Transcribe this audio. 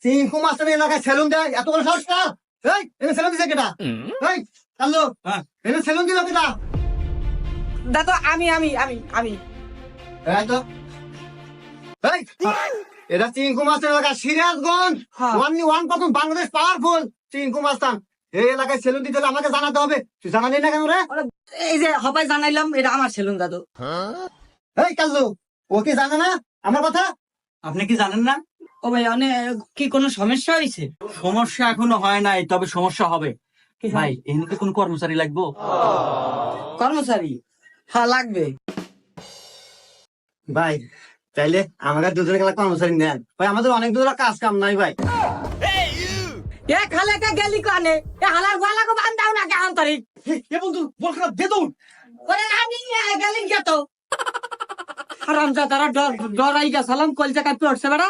Chinku master এলাকায় salon দেয়, এত বড় সাহস না? এই এনে সেলুন দিছে কেটা? এই কাল্লু, এনে সেলুন দিল কেটা? দাদু আমি আমি আমি আমি এই তো এই এটা চিঙ্কু মাস্টার এলাকা, সিরাজগঞ্জ হ্যাঁ। 1% বাংলাদেশ পাওয়ারফুল চিঙ্কু মাস্টার। এই এলাকায় সেলুন দিতে হলে আমাকে জানাতে হবে। তুই জানালি না কেন রে? এই যে হবাই জানাইলাম এটা আমার সেলুন দাদু। এই কাল্লু, ও কি জানে না আমার কথা? আপনি কি জানেন না? ও ভাই কি কোনো সমস্যা হয়েছে? সমস্যা এখনো হয় নাই, তবে সমস্যা হবে। কি ভাই এখানে কোন কর্মচারী লাগবো? কর্মচারী? হ্যাঁ লাগবে। ভাই চাইলে আমাকে দুজনে গেলে কর্মচারী নেন ভাই, আমাদের অনেক দূর কাজ কাম নাই ভাই। এ খালে কে গেলি কানে এ হালার গলা কো বান্ধাও না কেমন তারি এ বন্ধু বল খারাপ দে দৌড়। ওরে আমি গেলি কে তো হারামজাদারা ডরাই গেছালাম কলজা কাপি উঠছে বেড়া।